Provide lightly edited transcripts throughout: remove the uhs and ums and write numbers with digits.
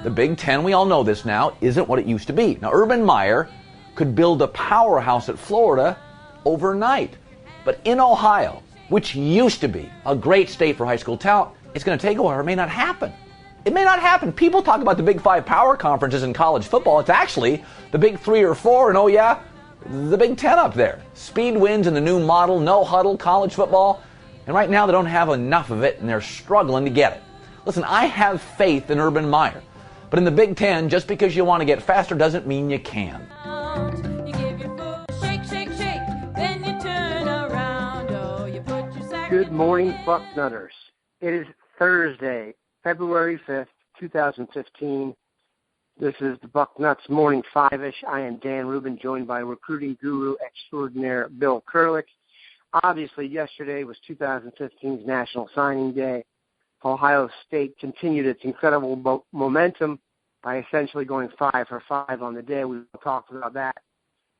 the Big Ten, we all know this now, isn't what it used to be. Now, Urban Meyer could build a powerhouse at Florida overnight. But in Ohio, which used to be a great state for high school talent, it's going to take a while. It may not happen. It may not happen. People talk about the Big Five power conferences in college football. It's actually the Big Three or Four, and oh yeah, the Big Ten up there. Speed wins in the new model, no huddle, college football. And right now they don't have enough of it, and they're struggling to get it. Listen, I have faith in Urban Meyer. But in the Big Ten, just because you want to get faster doesn't mean you can. Good morning, Bucknutters. It is Thursday, February 5th, 2015. This is the Bucknuts Morning 5-ish. I am Dan Rubin, joined by recruiting guru extraordinaire Bill Kurelic. Obviously, yesterday was 2015's National Signing Day. Ohio State continued its incredible momentum by essentially going 5 for 5 on the day. We've talked about that.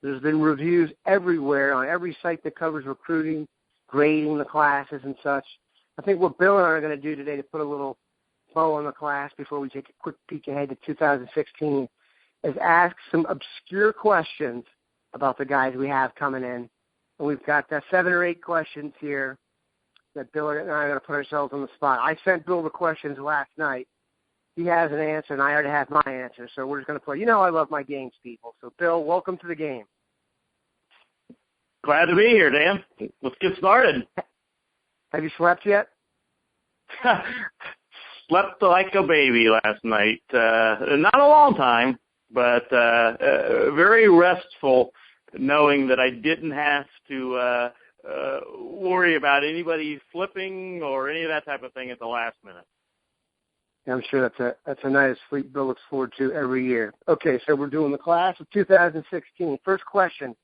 There's been reviews everywhere on every site that covers recruiting, grading the classes and such. I think what Bill and I are going to do today to put a little bow on the class before we take a quick peek ahead to 2016 is ask some obscure questions about the guys we have coming in. And we've got 7 or 8 questions here that Bill and I are going to put ourselves on the spot. I sent Bill the questions last night. He has an answer, and I already have my answer. So we're just going to play. You know I love my games, people. So, Bill, welcome to the game. Glad to be here, Dan. Let's get started. Have you slept yet? Slept like a baby last night. Not a long time, but very restful, knowing that I didn't have to worry about anybody flipping or any of that type of thing at the last minute. I'm sure that's a nice sleep Bill looks forward to every year. Okay, so we're doing the class of 2016. First question.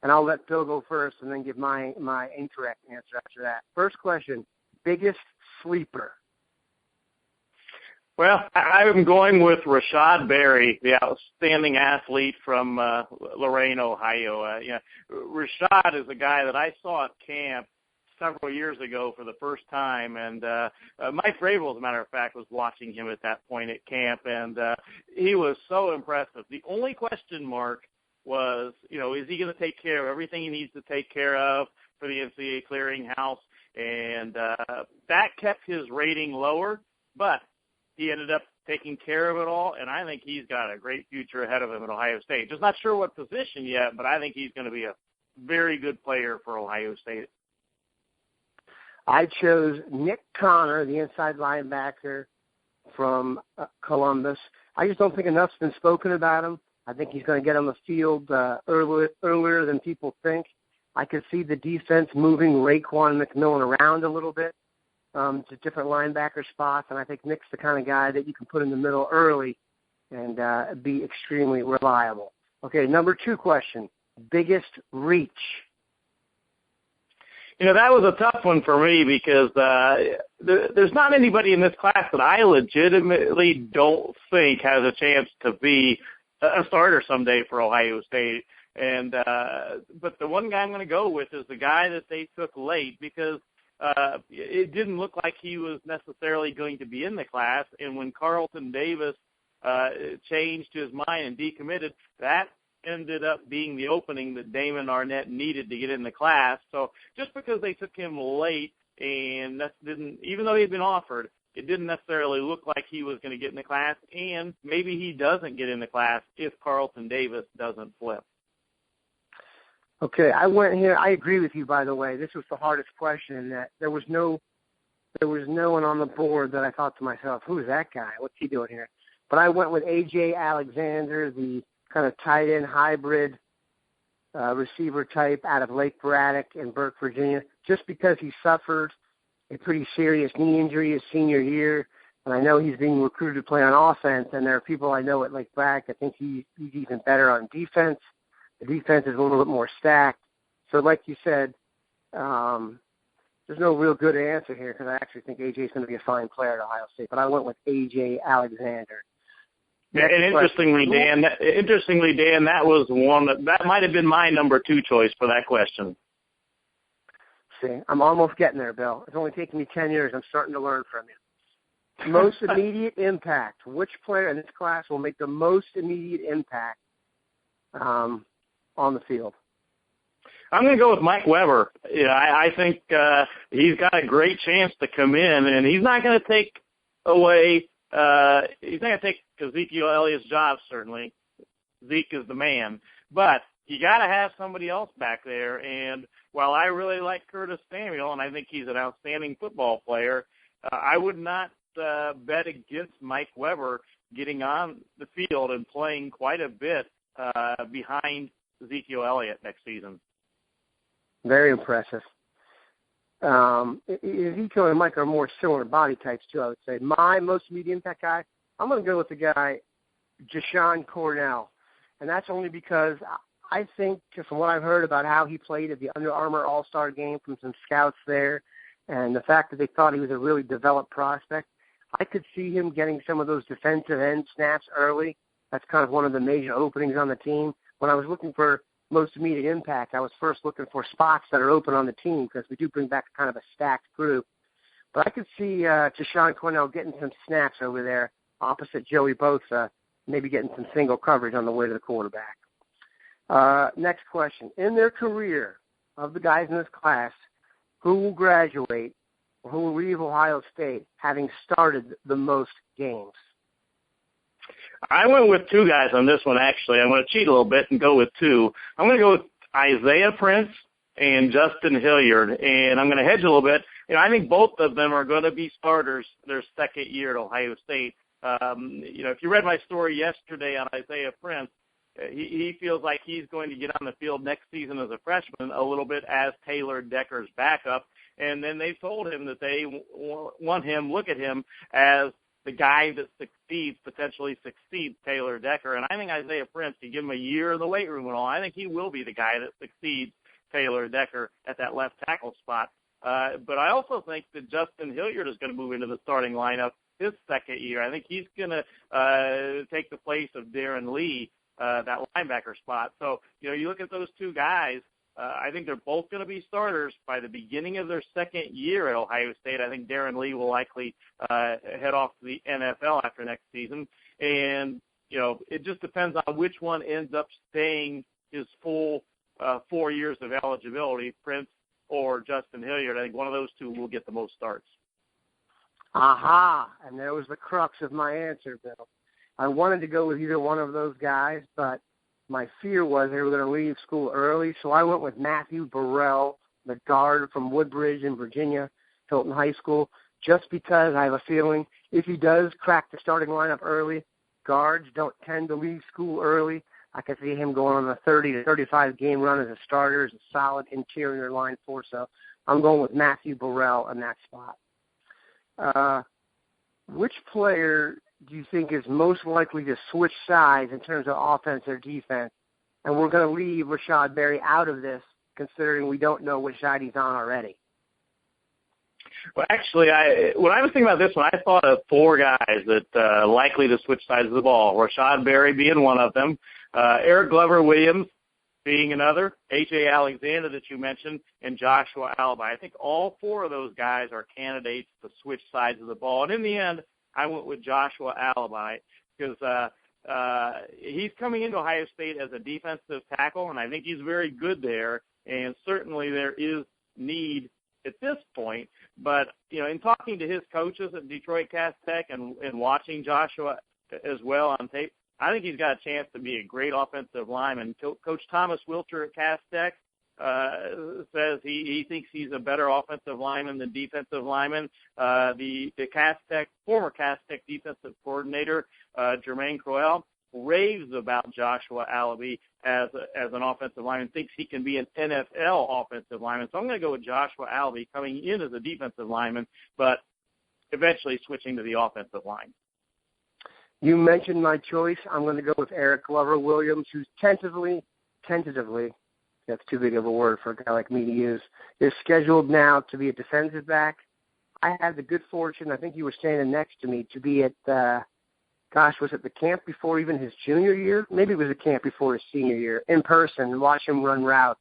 And I'll let Bill go first and then give my incorrect answer after that. First question, biggest sleeper? Well, I'm going with Rashad Berry, the outstanding athlete from Lorain, Ohio. Rashad is a guy that I saw at camp several years ago for the first time, and Mike Vrabel, as a matter of fact, was watching him at that point at camp, and he was so impressive. The only question mark was, is he going to take care of everything he needs to take care of for the NCAA clearinghouse? And that kept his rating lower, but he ended up taking care of it all, and I think he's got a great future ahead of him at Ohio State. Just not sure what position yet, but I think he's going to be a very good player for Ohio State. I chose Nick Connor, the inside linebacker from Columbus. I just don't think enough's been spoken about him. I think he's going to get on the field earlier than people think. I could see the defense moving Raekwon McMillan around a little bit to different linebacker spots, and I think Nick's the kind of guy that you can put in the middle early and be extremely reliable. Okay, number 2 question, biggest reach? That was a tough one for me because there's not anybody in this class that I legitimately don't think has a chance to be a starter someday for Ohio State. And but the one guy I'm going to go with is the guy that they took late because it didn't look like he was necessarily going to be in the class. And when Carlton Davis changed his mind and decommitted, that ended up being the opening that Damon Arnett needed to get in the class. So just because they took him late and that didn't, even though he'd been offered, it didn't necessarily look like he was going to get in the class, and maybe he doesn't get in the class if Carlton Davis doesn't flip. Okay, I went here. I agree with you, by the way. This was the hardest question in that there was no one on the board that I thought to myself, who's that guy? What's he doing here? But I went with A.J. Alexander, the kind of tight end hybrid receiver type out of Lake Braddock in Burke, Virginia, just because he suffered a pretty serious knee injury his senior year, and I know he's being recruited to play on offense, and there are people I know at Lake Braddock that think he's even better on defense. The defense is a little bit more stacked. So like you said, there's no real good answer here because I actually think A.J. is going to be a fine player at Ohio State, but I went with A.J. Alexander. Yeah, and interestingly, Dan, that was one that might have been my number 2 choice for that question. See, I'm almost getting there, Bill. It's only taken me 10 years. I'm starting to learn from you. Most immediate impact. Which player in this class will make the most immediate impact on the field? I'm going to go with Mike Weber. Yeah, I think he's got a great chance to come in, and he's not going to take away he's not going to take Ezekiel Elliott's job, certainly. Zeke is the man. But you got to have somebody else back there, and while I really like Curtis Samuel, and I think he's an outstanding football player, I would not bet against Mike Weber getting on the field and playing quite a bit behind Ezekiel Elliott next season. Very impressive. Ezekiel and Mike are more similar body types, too, I would say. My most immediate impact guy, I'm going to go with the guy, Jashawn Cornell. And that's only because I think, from what I've heard about how he played at the Under Armour All-Star game from some scouts there, and the fact that they thought he was a really developed prospect, I could see him getting some of those defensive end snaps early. That's kind of one of the major openings on the team. When I was looking for most immediate impact, I was first looking for spots that are open on the team because we do bring back kind of a stacked group. But I could see Jashawn Cornell getting some snaps over there opposite Joey Bosa, maybe getting some single coverage on the way to the quarterback. Next question. In their career, of the guys in this class, who will graduate or who will leave Ohio State having started the most games? I went with two guys on this one, actually. I'm going to cheat a little bit and go with two. I'm going to go with Isaiah Prince and Justin Hilliard, and I'm going to hedge a little bit. I think both of them are going to be starters their second year at Ohio State. If you read my story yesterday on Isaiah Prince, he feels like he's going to get on the field next season as a freshman a little bit as Taylor Decker's backup, and then they told him that they look at him as the guy that potentially succeeds Taylor Decker. And I think Isaiah Prince, you give him a year in the weight room and all, I think he will be the guy that succeeds Taylor Decker at that left tackle spot. But I also think that Justin Hilliard is going to move into the starting lineup his second year. I think he's going to take the place of Darren Lee, that linebacker spot. So, you look at those two guys, I think they're both going to be starters by the beginning of their second year at Ohio State. I think Darren Lee will likely head off to the NFL after next season. And, it just depends on which one ends up staying his full 4 years of eligibility, Prince or Justin Hilliard. I think one of those two will get the most starts. Aha! And there was the crux of my answer, Bill. I wanted to go with either one of those guys, but my fear was they were going to leave school early, so I went with Matthew Burrell, the guard from Woodbridge in Virginia, Hilton High School, just because I have a feeling if he does crack the starting lineup early, guards don't tend to leave school early. I could see him going on a 30 to 35 game run as a starter, as a solid interior line force. So I'm going with Matthew Burrell in that spot. Which player do you think is most likely to switch sides in terms of offense or defense? And we're going to leave Rashad Berry out of this, considering we don't know which side he's on already. Well, actually, when I was thinking about this one, I thought of four guys that likely to switch sides of the ball. Rashad Berry being one of them, Eric Glover-Williams being another, A.J. Alexander that you mentioned, and Joshua Alibi. I think all four of those guys are candidates to switch sides of the ball. And in the end, I went with Joshua Alibi because he's coming into Ohio State as a defensive tackle, and I think he's very good there. And certainly there is need at this point. But, in talking to his coaches at Detroit Cass Tech and watching Joshua as well on tape, I think he's got a chance to be a great offensive lineman. Coach Thomas Wilcher at Cass Tech says he thinks he's a better offensive lineman than defensive lineman. The former Cass Tech defensive coordinator, Jermaine Crowell, raves about Joshua Alibi as an offensive lineman, thinks he can be an NFL offensive lineman. So I'm going to go with Joshua Alibi coming in as a defensive lineman, but eventually switching to the offensive line. You mentioned my choice. I'm going to go with Eric Glover-Williams, who's tentatively, that's too big of a word for a guy like me to use, is scheduled now to be a defensive back. I had the good fortune, I think you were standing next to me, to be at, was it the camp before even his junior year? Maybe it was a camp before his senior year, in person, and watch him run routes.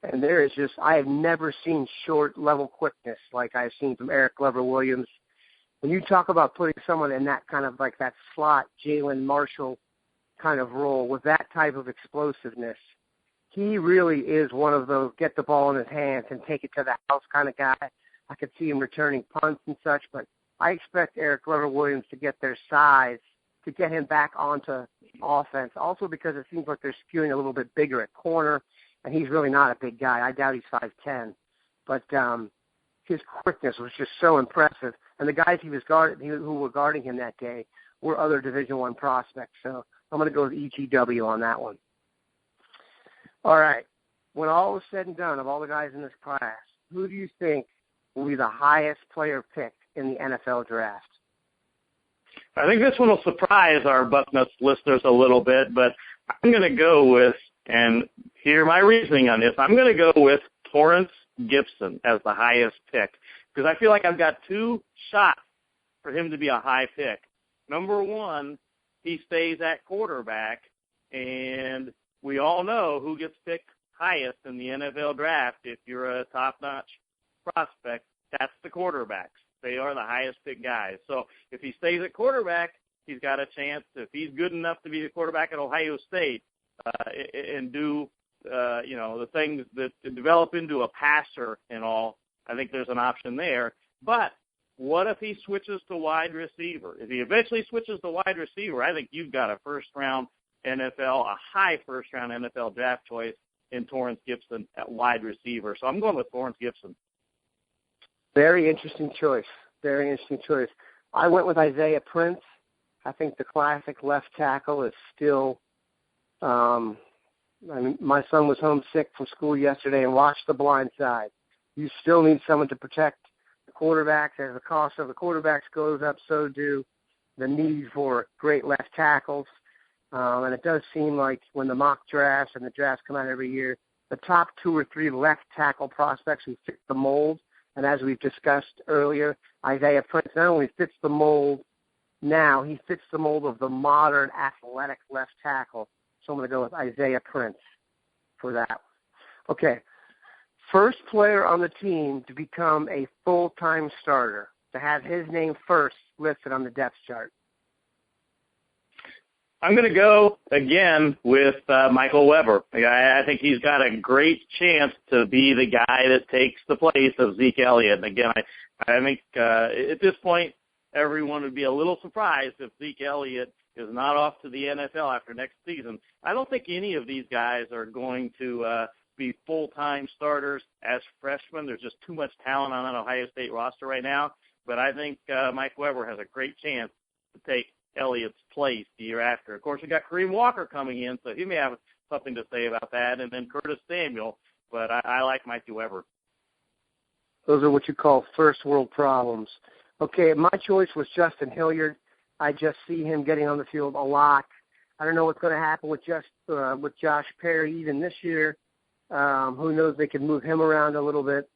And there is I have never seen short level quickness like I've seen from Eric Glover-Williams. when you talk about putting someone in that kind of like that slot, Jalen Marshall kind of role with that type of explosiveness, he really is one of those get the ball in his hands and take it to the house kind of guy. I could see him returning punts and such, but I expect Eric Glover-Williams to get their size to get him back onto offense, also because it seems like they're skewing a little bit bigger at corner, and he's really not a big guy. I doubt he's 5'10", but his quickness was just so impressive. And the guys who were guarding him that day were other Division I prospects. So I'm going to go with EGW on that one. All right. When all is said and done, of all the guys in this class, who do you think will be the highest player picked in the NFL draft? I think this one will surprise our Bucknuts listeners a little bit, but I'm going to go with, and hear my reasoning on this, I'm going to go with Torrance Gibson as the highest pick, because I feel like I've got two shots for him to be a high pick. Number one, he stays at quarterback, and we all know who gets picked highest in the NFL draft. If you're a top-notch prospect, that's the quarterbacks. They are the highest pick guys. So if he stays at quarterback, he's got a chance. If he's good enough to be the quarterback at Ohio State and do, the things that develop into a passer and all, I think there's an option there. But what if he switches to wide receiver? If he eventually switches to wide receiver, I think you've got a high first-round NFL draft choice in Torrance Gibson at wide receiver. So I'm going with Torrance Gibson. Very interesting choice. Very interesting choice. I went with Isaiah Prince. I think the classic left tackle is still my son was homesick from school yesterday and watched The Blind Side. You still need someone to protect the quarterbacks. As the cost of the quarterbacks goes up, so do the need for great left tackles. And it does seem like when the mock drafts and the drafts come out every year, the top 2 or 3 left tackle prospects who fit the mold, and as we've discussed earlier, Isaiah Prince not only fits the mold now, he fits the mold of the modern athletic left tackle. So I'm going to go with Isaiah Prince for that. Okay, first player on the team to become a full-time starter, to have his name first listed on the depth chart. I'm going to go again with Michael Weber. I think he's got a great chance to be the guy that takes the place of Zeke Elliott. And again, I think at this point, everyone would be a little surprised if Zeke Elliott is not off to the NFL after next season. I don't think any of these guys are going to be full-time starters as freshmen. There's just too much talent on that Ohio State roster right now. But I think Mike Weber has a great chance to take Elliott's place the year after. Of course, we got Kareem Walker coming in, so he may have something to say about that, and then Curtis Samuel. But I like Mikey Weber. Those are what you call first world problems. Okay, my choice was Justin Hilliard. I just see him getting on the field a lot. I don't know what's going to happen with Josh Perry even this year. Who knows? They can move him around a little bit.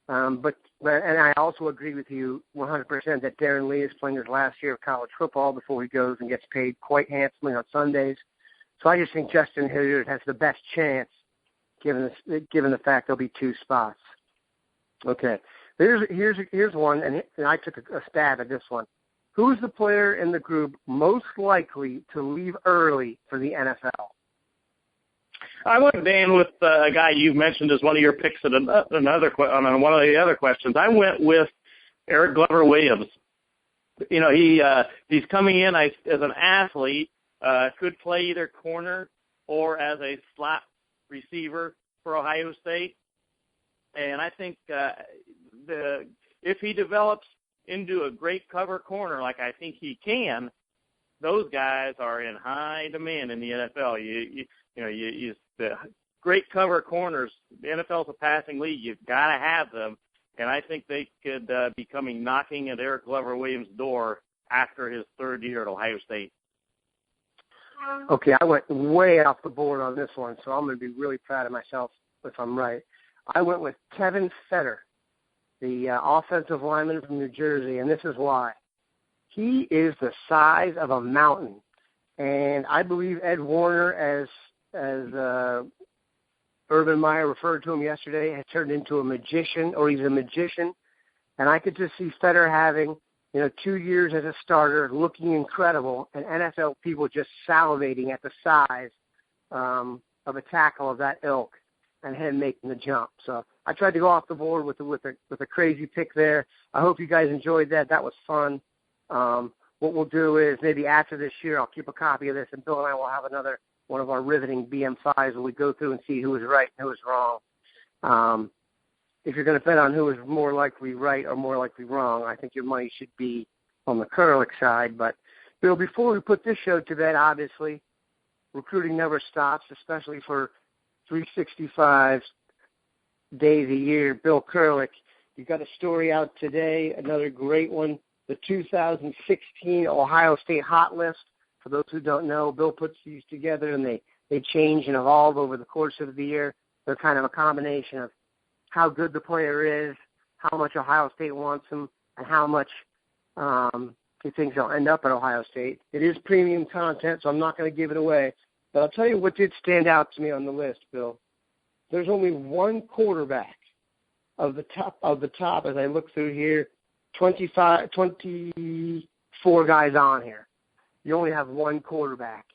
And I also agree with you 100% that Darren Lee is playing his last year of college football before he goes and gets paid quite handsomely on Sundays. So I just think Justin Hilliard has the best chance, given the fact there'll be 2 spots. Okay, here's one, and I took a stab at this one. Who's the player in the group most likely to leave early for the NFL? I went, Dan, with a guy you've mentioned as one of your picks on one of the other questions. I went with Eric Glover-Williams. He's coming in as an athlete, could play either corner or as a slot receiver for Ohio State. And I think if he develops into a great cover corner like I think he can, those guys are in high demand in the NFL. The great cover corners, the NFL's a passing league. You've got to have them, and I think they could be knocking at Eric Glover-Williams' door after his 3rd year at Ohio State. Okay, I went way off the board on this one, so I'm going to be really proud of myself if I'm right. I went with Kevin Fetter, the offensive lineman from New Jersey, and this is why. He is the size of a mountain, and I believe Ed Warner, as Urban Meyer referred to him yesterday, has turned into a magician, or he's a magician, and I could just see Fetter having 2 years as a starter, looking incredible, and NFL people just salivating at the size of a tackle of that ilk and him making the jump. So I tried to go off the board with a crazy pick there. I hope you guys enjoyed that. That was fun. What we'll do is maybe after this year, I'll keep a copy of this, and Bill and I will have another one of our riveting BM5s where we go through and see who was right and who was wrong. If you're going to bet on who is more likely right or more likely wrong, I think your money should be on the Kurelic side. But, Bill, before we put this show to bed, obviously, recruiting never stops, especially for 365 days a year. Bill Kurelic, you got a story out today, another great one, the 2016 Ohio State Hot List. For those who don't know, Bill puts these together, and they change and evolve over the course of the year. They're kind of a combination of how good the player is, how much Ohio State wants him, and how much he thinks he'll end up at Ohio State. It is premium content, so I'm not going to give it away. But I'll tell you what did stand out to me on the list, Bill. There's only one quarterback of the top as I look through here, 24 guys on here. You only have one quarterback.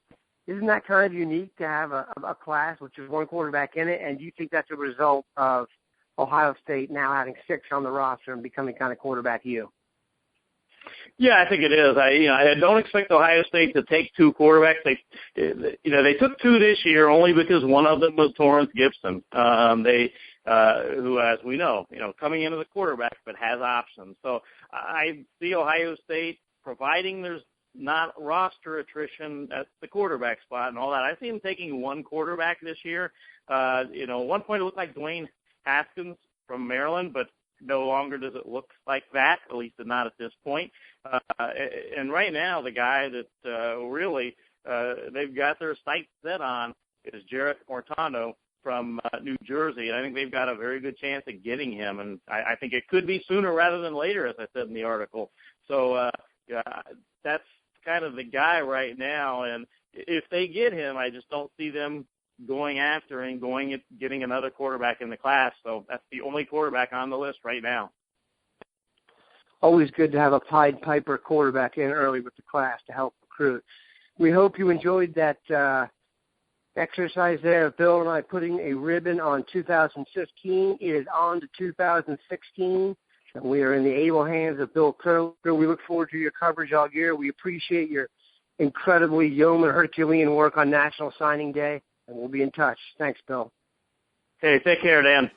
Isn't that kind of unique to have a class with just one quarterback in it? And do you think that's a result of Ohio State now having 6 on the roster and becoming kind of quarterback you? Yeah, I think it is. I don't expect Ohio State to take 2 quarterbacks. They took 2 this year only because one of them was Torrance Gibson. Who, as we know, coming into the quarterback, but has options. So I see Ohio State, providing there's not roster attrition at the quarterback spot and all that. I see him taking one quarterback this year. At one point it looked like Dwayne Haskins from Maryland, but no longer does it look like that, at least not at this point. And right now, the guy that really they've got their sights set on is Jarrett Mortano from New Jersey. And I think they've got a very good chance of getting him. And I think it could be sooner rather than later, as I said in the article. So that's kind of the guy right now. And if they get him, I just don't see them going after and getting another quarterback in the class. So that's the only quarterback on the list right now. Always good to have a Pied Piper quarterback in early with the class to help recruit. We hope you enjoyed that exercise there of Bill and I putting a ribbon on 2015. It is on to 2016, and we are in the able hands of Bill Kurelic. We look forward to your coverage all year. We appreciate your incredibly yeoman Herculean work on National Signing Day, and we'll be in touch. Thanks, Bill. Hey, take care, Dan.